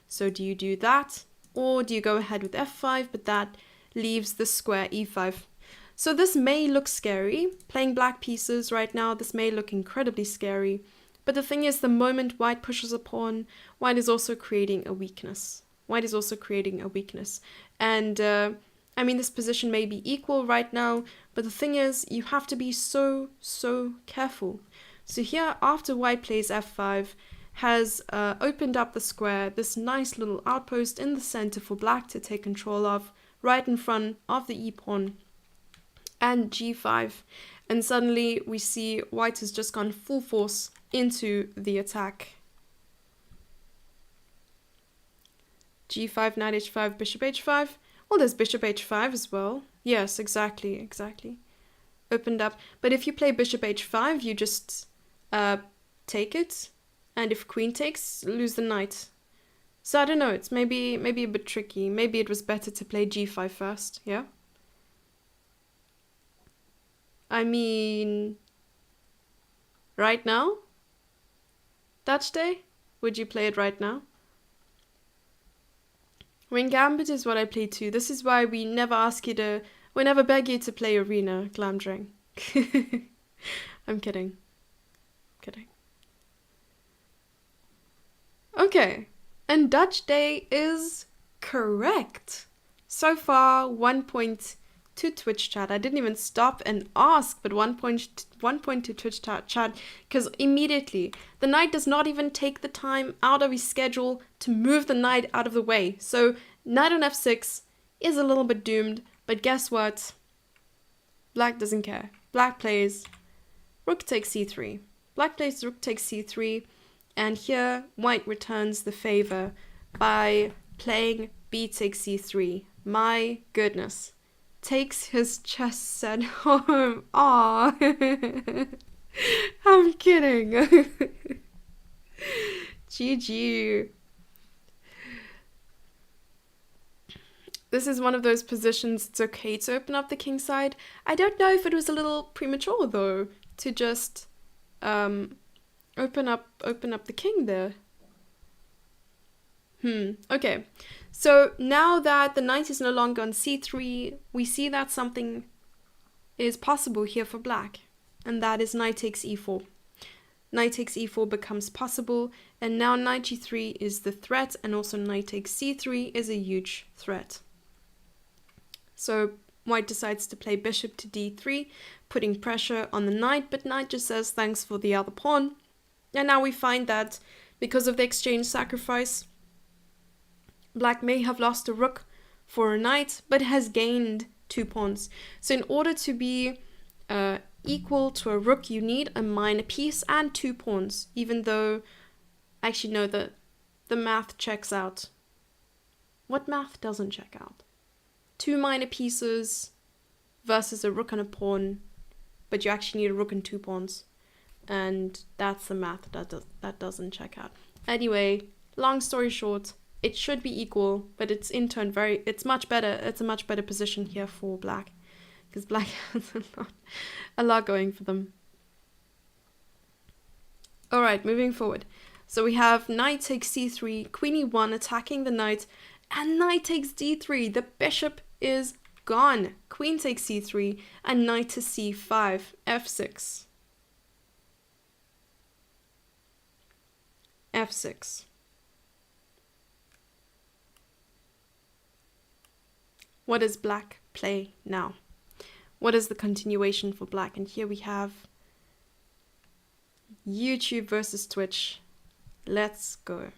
So do you do that? Or do you go ahead with f5, but that leaves the square e5? So this may look scary. Playing black pieces right now, this may look incredibly scary. But the thing is, the moment white pushes a pawn, white is also creating a weakness. White is also creating a weakness. And I mean, this position may be equal right now, but the thing is, you have to be so careful. So here, after white plays f5, has opened up the square, this nice little outpost in the center for black to take control of, right in front of the e-pawn, and g5. And suddenly we see white has just gone full force into the attack. g5, knight h5, bishop h5. Well, there's bishop h5 as well. Yes, exactly. Opened up. But if you play bishop h5, you just take it. And if queen takes, lose the knight. So I don't know, it's maybe a bit tricky. Maybe it was better to play g5 first, yeah? I mean, right now? Dutch day? Would you play it right now? When Gambit is what I play too. This is why we never we never beg you to play Arena, Glamdring. I'm kidding. Kidding. Okay. And Dutch day is correct. So far, 1 point to Twitch chat. I didn't even stop and ask, but 1 point to Twitch chat, because immediately the knight does not even take the time out of his schedule to move the knight out of the way. So knight on f6 is a little bit doomed, but guess what? Black doesn't care. Black plays rook takes c3. Black plays rook takes c3, and here white returns the favor by playing b takes c3. My goodness. Takes his chess set home. Aww. I'm kidding. GG. This is one of those positions it's okay to open up the king side. I don't know if it was a little premature though to just open up the king there. Okay. So now that the knight is no longer on c3, we see that something is possible here for black, and that is knight takes e4. Knight takes e4 becomes possible, and now knight g3 is the threat, and also knight takes c3 is a huge threat. So white decides to play bishop to d3, putting pressure on the knight, but knight just says thanks for the other pawn. And now we find that because of the exchange sacrifice, black may have lost a rook for a knight, but has gained 2 pawns. So in order to be equal to a rook, you need a minor piece and 2 pawns, even though, actually no, the math checks out. What math doesn't check out? 2 minor pieces versus a rook and a pawn, but you actually need a rook and 2 pawns. And that's the math that doesn't check out. Anyway, long story short, it should be equal, but it's in turn it's much better. It's a much better position here for black, because black has a lot going for them. All right, moving forward. So we have knight takes c3, queen e1 attacking the knight, and knight takes d3. The bishop is gone. Queen takes c3, and knight to c5, f6. f6. What does black play now? What is the continuation for black? And here we have YouTube versus Twitch. Let's go.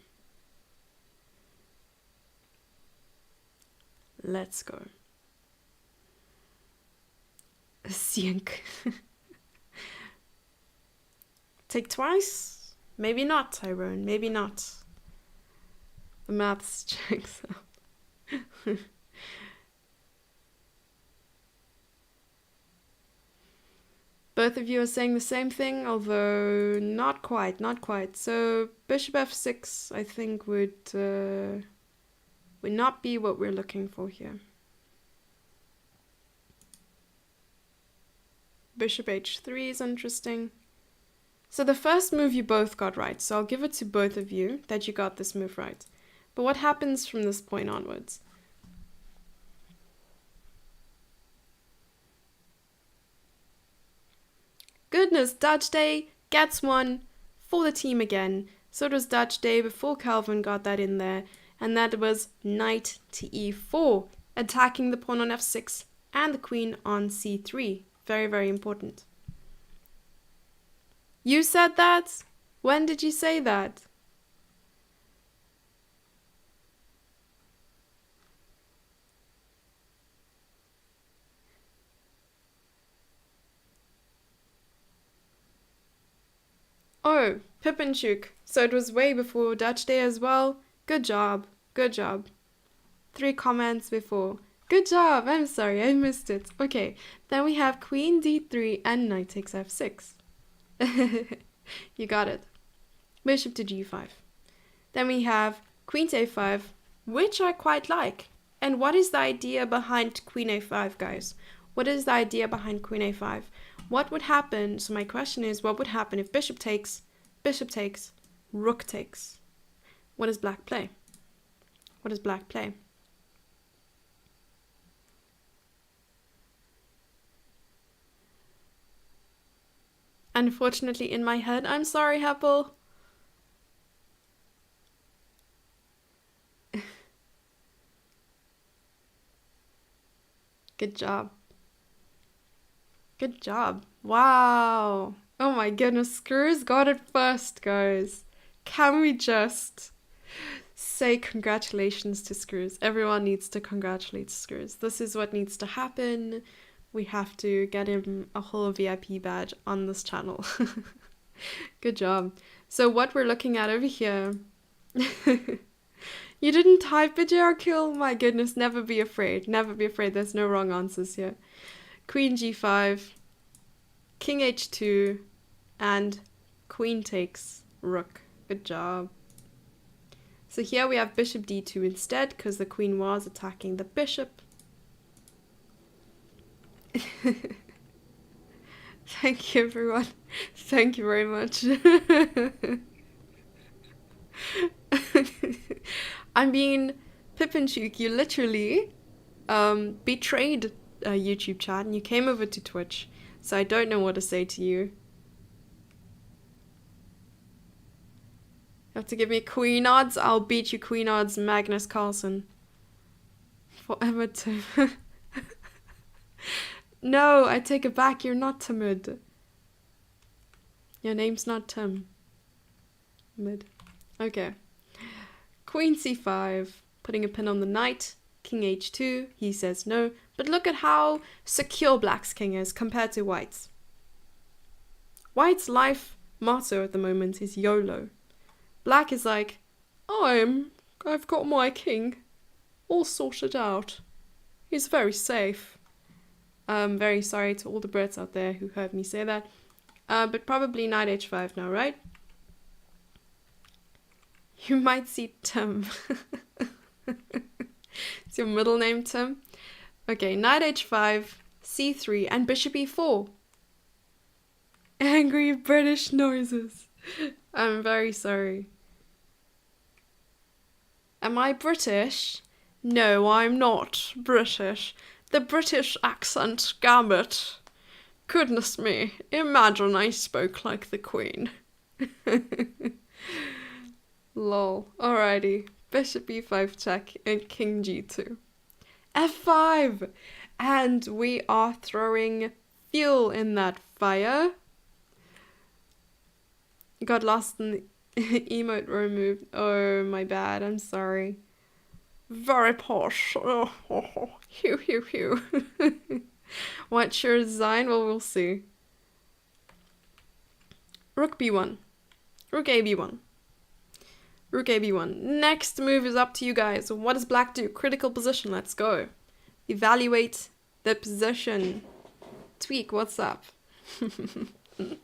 Let's go. Sink. Take twice? Maybe not, Tyrone. Maybe not. The maths checks out. Both of you are saying the same thing, although not quite, not quite. So bishop f6, I think, would not be what we're looking for here. Bishop h3 is interesting. So the first move you both got right, so I'll give it to both of you that you got this move right. But what happens from this point onwards? Goodness, Dutch Day gets one for the team again. So it was Dutch Day before Calvin got that in there. And that was knight to e4, attacking the pawn on f6 and the queen on c3. Very, very important. You said that? When did you say that? Oh, Pippinchuk. So it was way before Dutch Day as well. Good job. Good job. 3 comments before. Good job. I'm sorry, I missed it. Okay, then we have queen d3 and knight takes f6. You got it. Bishop to g5. Then we have Queen to a5, which I quite like. And what is the idea behind queen a5, guys? What is the idea behind queen a5? What would happen? So my question is, what would happen if bishop takes, rook takes? What does black play? What does black play? Unfortunately, in my head, I'm sorry, Heppel. Good job. Good job. Wow. Oh my goodness, Screws got it first, guys. Can we just say congratulations to Screws? Everyone needs to congratulate Screws. This is what needs to happen. We have to get him a whole VIP badge on this channel. Good job. So what we're looking at over here... You didn't type it, Jericho? My goodness, never be afraid. Never be afraid. There's no wrong answers here. Queen g5, king h2, and queen takes rook. Good job. So here we have bishop d2 instead, because the queen was attacking the bishop. Thank you, everyone. Thank you very much. I mean, Pippinchuk, you literally betrayed YouTube chat and you came over to Twitch, so I don't know what to say to you. You have to give me queen odds? I'll beat you queen odds, Magnus Carlsen. Forever Tim. No, I take it back, you're not timid. Your name's not Tim. Mid. Okay. Queen c5, putting a pin on the knight. King h2, he says no. But look at how secure black's king is compared to white's. White's life motto at the moment is YOLO. Black is like, I've got my king all sorted out. He's very safe. I'm very sorry to all the Brits out there who heard me say that. But probably knight h5 now, right? You might see Tim. Is your middle name Tim? Okay, knight h5, c3, and bishop e4. Angry British noises. I'm very sorry. Am I British? No, I'm not British. The British accent, gambit. Goodness me, imagine I spoke like the Queen. Lol. Alrighty. Bishop e5 check and king g2. f5! And we are throwing fuel in that fire. Got lost in the emote removed. Oh, my bad. I'm sorry. Very posh. Oh, hew, hew, hew. What's your design? Well, we'll see. Rook b1. Rook a b1. Rook a b1. Next move is up to you guys. What does black do? Critical position. Let's go. Evaluate the position. Tweak, what's up? I'm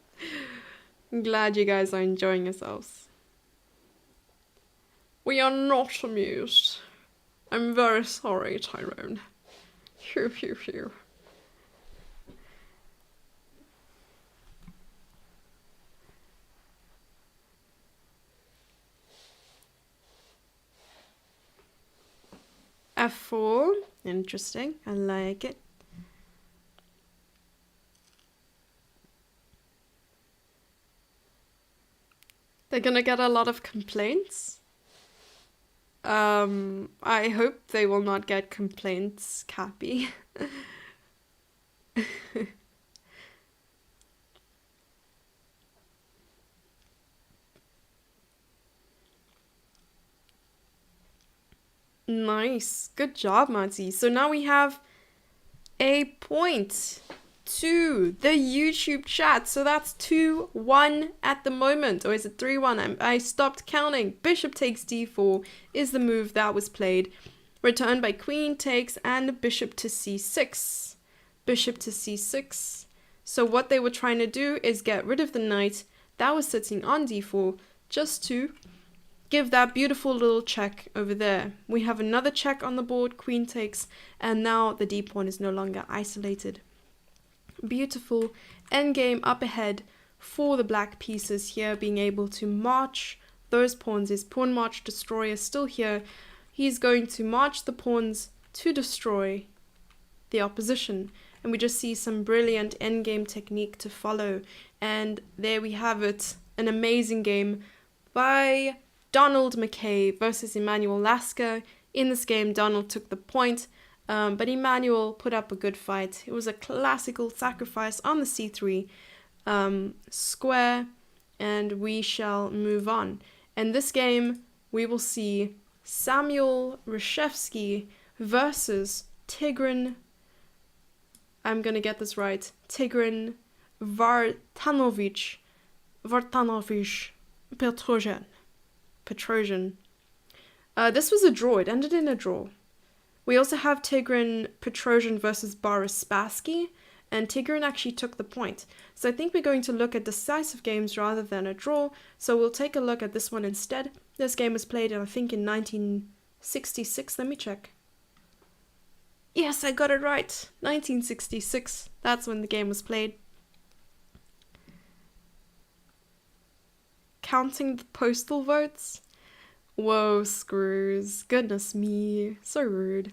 glad you guys are enjoying yourselves. We are not amused. I'm very sorry, Tyrone. Phew, phew, phew. f4. Interesting. I like it. They're gonna get a lot of complaints. I hope they will not get complaints, Cappy. Nice. Good job, Marty. So now we have a point to the YouTube chat. So that's 2-1 at the moment. Or is it 3-1? I stopped counting. Bishop takes d4 is the move that was played. Returned by queen takes and bishop to c6. Bishop to c6. So what they were trying to do is get rid of the knight that was sitting on d4 just to give that beautiful little check over there. We have another check on the board, queen takes, and now the d pawn is no longer isolated. Beautiful endgame up ahead for the black pieces here, being able to march those pawns. His pawn march destroyer is still here. He's going to march the pawns to destroy the opposition. And we just see some brilliant endgame technique to follow. And there we have it. An amazing game by Donald McKay versus Emmanuel Lasker. In this game, Donald took the point, but Emmanuel put up a good fight. It was a classical sacrifice on the c3 square, and we shall move on. In this game, we will see Samuel Reshevsky versus Tigran, I'm gonna get this right, Tigran Vartanovich Petrosian. This was a draw. It ended in a draw. We also have Tigran Petrosian versus Boris Spassky, and Tigran actually took the point. So I think we're going to look at decisive games rather than a draw, so we'll take a look at this one instead. This game was played, I think, in 1966. Let me check. Yes, I got it right. 1966. That's when the game was played. Counting the postal votes? Whoa, screws. Goodness me. So rude.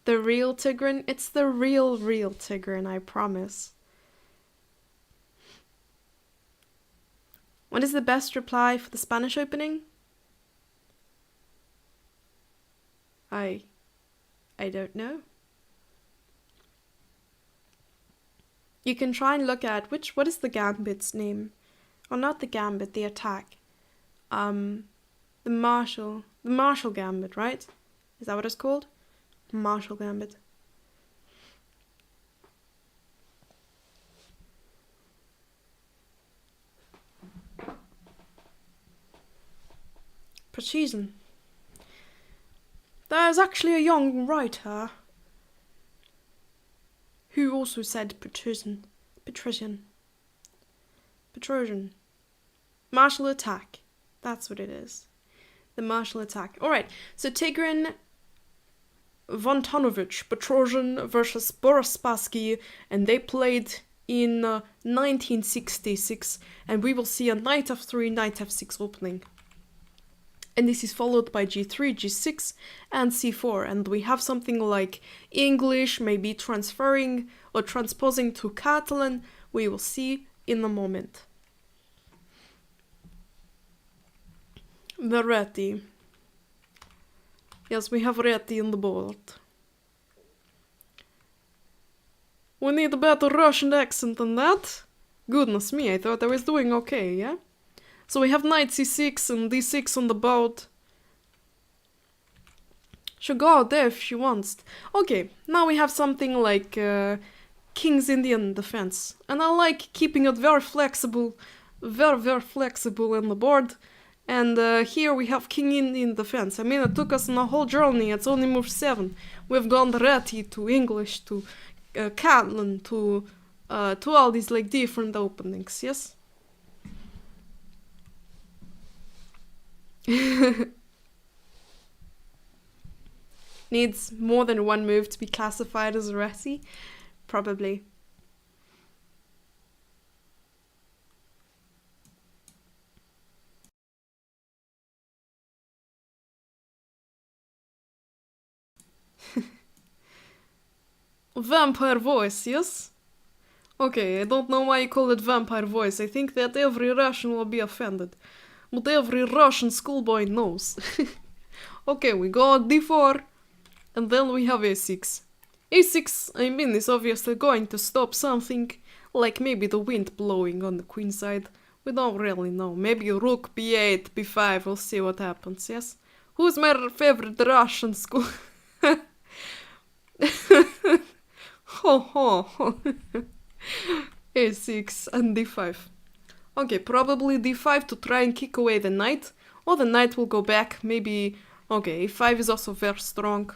The real Tigran? It's the real Tigran, I promise. What is the best reply for the Spanish opening? I don't know. You can try and look at what is the gambit's name? Or not the gambit, the attack. The Marshall gambit, right? Is that what it's called? Marshall gambit. Petrosian. There's actually a young writer who also said Petrosian. Martial attack. That's what it is. The martial attack. Alright, so Tigran Vontanovich Petrosian versus Boris Spassky, and they played in 1966, and we will see a knight f3, knight f6 opening. And this is followed by g3, g6, and c4. And we have something like English, maybe transferring or transposing to Catalan. We will see in a moment. The Reti. Yes, we have Reti in the board. We need a better Russian accent than that. Goodness me, I thought I was doing okay, yeah? So we have knight c6 and d6 on the board. She'll go out there if she wants. Okay, now we have something like King's Indian defense. And I like keeping it very flexible, very flexible in the board. And here we have King Indian defense. I mean, it took us on a whole journey. It's only move 7. We've gone Reti to English to Catalan to all these like different openings, yes? Needs more than one move to be classified as a Reti? Probably. Vampire voice, yes? Okay, I don't know why you call it vampire voice. I think that every Russian will be offended. But every Russian schoolboy knows. Okay, we go d4, and then we have a6. a6, I mean, is obviously going to stop something, like maybe the wind blowing on the queen side. We don't really know. Maybe rook b8, b5, we'll see what happens, yes? Who's my favorite Russian school? Ho ho. a6 and d5. Okay, probably d5 to try and kick away the knight, or the knight will go back, maybe... Okay, a5 is also very strong.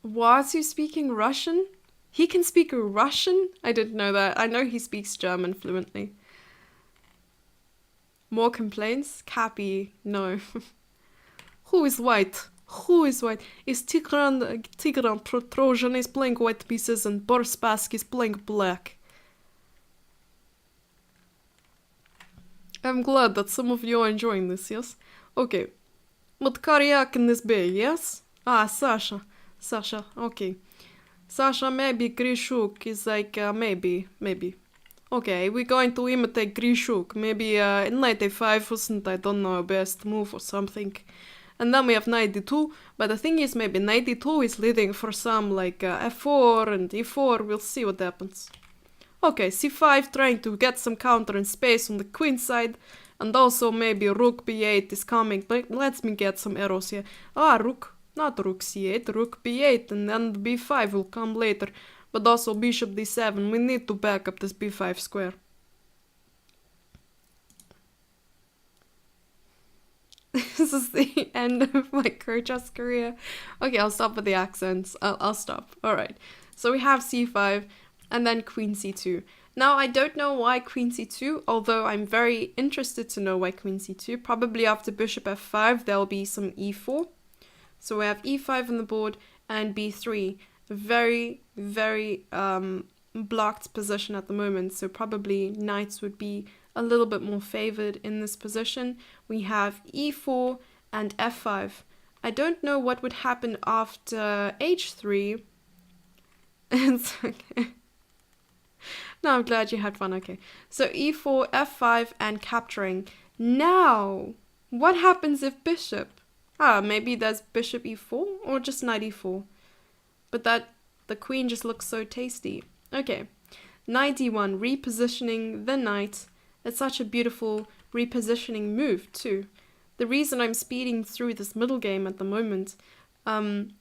Was you speaking Russian? He can speak Russian? I didn't know that. I know he speaks German fluently. More complaints? Cappy, no. Who is white? Who is white? Is Tigran Petrosian is playing white pieces and Boris Spassky is playing black. I'm glad that some of you are enjoying this, yes? Okay. What Karyak can this be, yes? Ah, Sasha. Sasha, okay. Sasha, maybe Grishuk is like, maybe. Okay, we're going to imitate Grishuk. Maybe 95 wasn't, I don't know, best move or something. And then we have 92, but the thing is maybe 92 is leading for some like f4 and e4, we'll see what happens. Okay, c5 trying to get some counter in space on the queen side, and also maybe rook b8 is coming. Let me get some arrows here. Ah, rook, not rook c8, rook b8, and then b5 will come later. But also bishop d7, we need to back up this b5 square. This is the end of my chess career. Okay, I'll stop with the accents. I'll stop. Alright, so we have c5 and then queen c2. Now, I don't know why queen c2, although I'm very interested to know why queen c2. Probably after bishop f5, there'll be some e4. So we have e5 on the board and b3. Very, very blocked position at the moment. So probably knights would be a little bit more favored in this position. We have e4 and f5. I don't know what would happen after h3. It's okay. No, I'm glad you had fun. Okay, so e4, f5, and capturing. Now, what happens if bishop? Ah, maybe there's bishop e4 or just knight e4. But the queen just looks so tasty. Okay, knight d1, repositioning the knight. It's such a beautiful repositioning move too. The reason I'm speeding through this middle game at the moment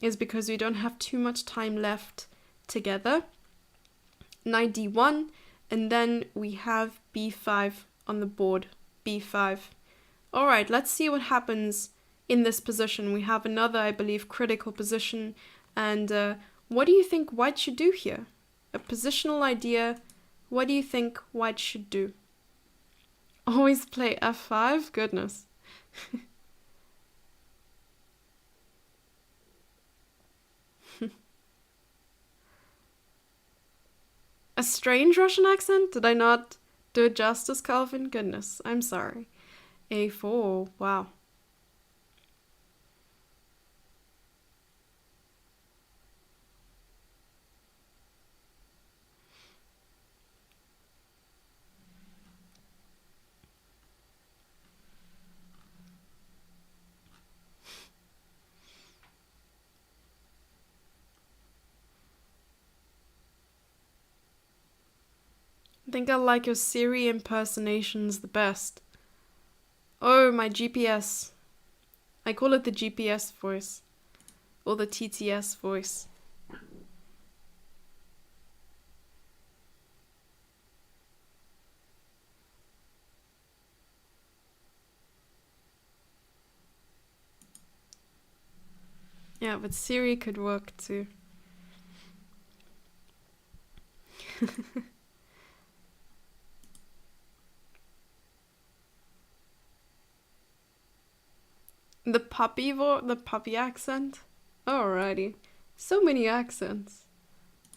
is because we don't have too much time left together. Knight d1, and then we have b5 on the board. b5. Alright, let's see what happens in this position. We have another, I believe, critical position. And what do you think white should do here? A positional idea. What do you think white should do? Always play f5? Goodness. A strange Russian accent? Did I not do it justice, Calvin? Goodness, I'm sorry. a4, wow. I think I like your Siri impersonations the best. Oh, my GPS. I call it the GPS voice. Or the TTS voice. Yeah, but Siri could work too. The puppy accent? Alrighty. So many accents.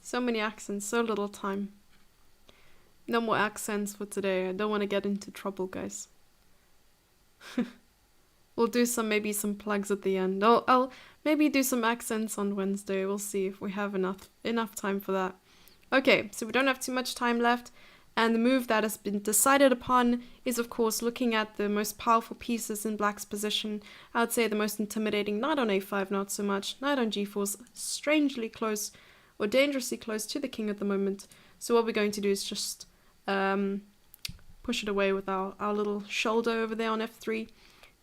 So many accents, so little time. No more accents for today. I don't want to get into trouble, guys. We'll do maybe some plugs at the end. I'll maybe do some accents on Wednesday. We'll see if we have enough time for that. Okay, so we don't have too much time left. And the move that has been decided upon is, of course, looking at the most powerful pieces in black's position. I would say the most intimidating, knight on a5, not so much. Knight on g4 is strangely close or dangerously close to the king at the moment. So what we're going to do is just push it away with our little shoulder over there on f3.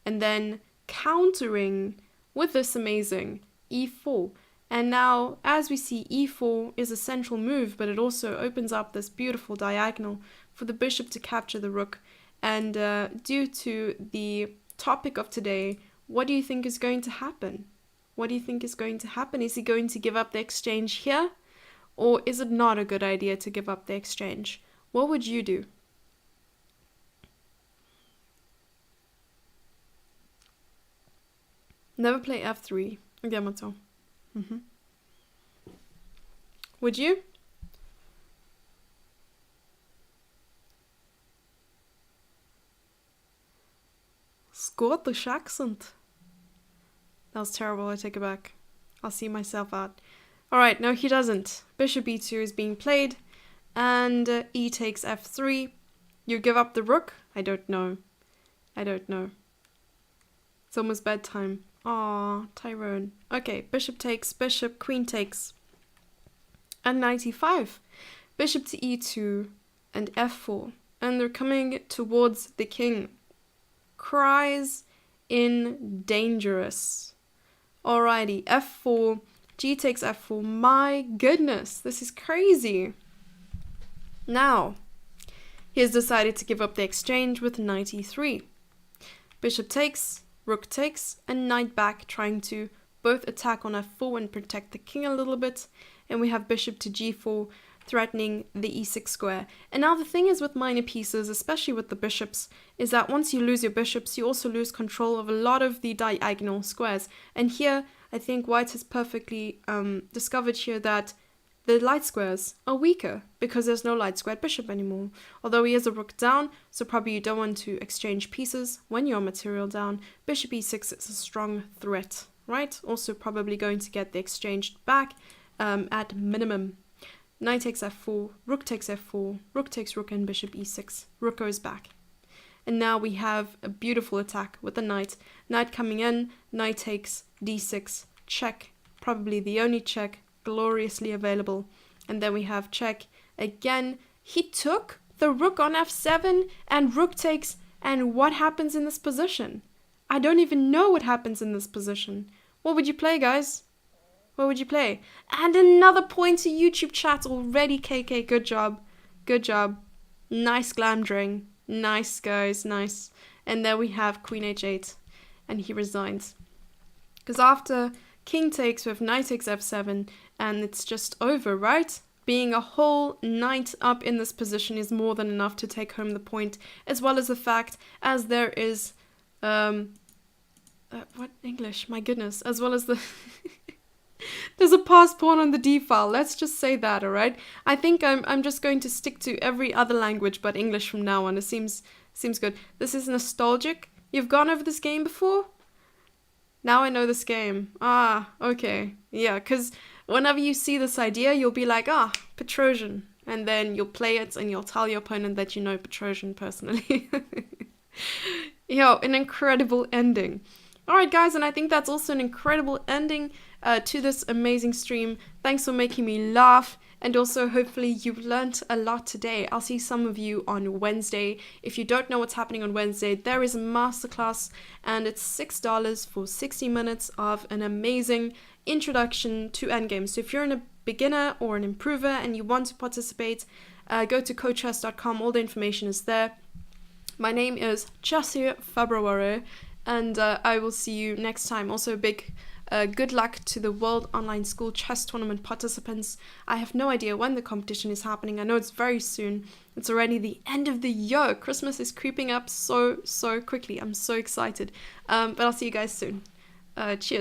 And then countering with this amazing e4. And now, as we see, e4 is a central move, but it also opens up this beautiful diagonal for the bishop to capture the rook. And due to the topic of today, what do you think is going to happen? What do you think is going to happen? Is he going to give up the exchange here? Or is it not a good idea to give up the exchange? What would you do? Never play f3. Andiamo so. Would you? Scottish accent. That was terrible, I take it back. I'll see myself out. Alright, no he doesn't. Bishop e2 is being played. And e takes f3. You give up the rook? I don't know. It's almost bedtime. Aw, Tyrone. Okay, bishop takes, bishop, queen takes. And knight e5. Bishop to e2 and f4. And they're coming towards the king. Cries in dangerous. Alrighty, f4. G takes f4. My goodness, this is crazy. Now, he has decided to give up the exchange with knight e3. Bishop takes, rook takes, and knight back, trying to both attack on f4 and protect the king a little bit. And we have bishop to g4, threatening the e6 square. And now the thing is with minor pieces, especially with the bishops, is that once you lose your bishops, you also lose control of a lot of the diagonal squares. And here, I think white has perfectly discovered here that the light squares are weaker because there's no light squared bishop anymore. Although he has a rook down, so probably you don't want to exchange pieces when you're material down. Bishop e6 is a strong threat, right? Also probably going to get the exchange back at minimum. Knight takes f4, rook takes f4, rook takes rook and bishop e6. Rook goes back. And now we have a beautiful attack with the knight. Knight coming in, knight takes d6, check, probably the only check gloriously available. And then we have check again. He took the rook on f7 and rook takes. And what happens in this position? I don't even know what happens in this position. What would you play, guys? What would you play? And another point to YouTube chat already, KK. Good job. Good job. Nice glamdring. Nice, guys. Nice. And there we have queen h8. And he resigns. Because after king takes, we have knight takes f7. And it's just over, right? Being a whole knight up in this position is more than enough to take home the point. As well as the fact, as there is... what English? My goodness. As well as the... There's a pass pawn on the d file. Let's just say that, alright? I think I'm just going to stick to every other language but English from now on. It seems good. This is nostalgic. You've gone over this game before? Now I know this game. Ah, okay. Yeah, because whenever you see this idea, you'll be like, Petrosian. And then you'll play it and you'll tell your opponent that you know Petrosian personally. Yo, an incredible ending. Alright guys, and I think that's also an incredible ending to this amazing stream. Thanks for making me laugh, and also hopefully you've learnt a lot today. I'll see some of you on Wednesday. If you don't know what's happening on Wednesday, there is a masterclass, and it's $6 for 60 minutes of an amazing introduction to Endgame. So if you're a beginner or an improver and you want to participate, go to coachess.com. All the information is there. My name is Jessie February, and I will see you next time. Also, big good luck to the World Online School Chess Tournament participants. I have no idea when the competition is happening. I know it's very soon. It's already the end of the year. Christmas is creeping up so quickly. I'm so excited. But I'll see you guys soon. Cheers.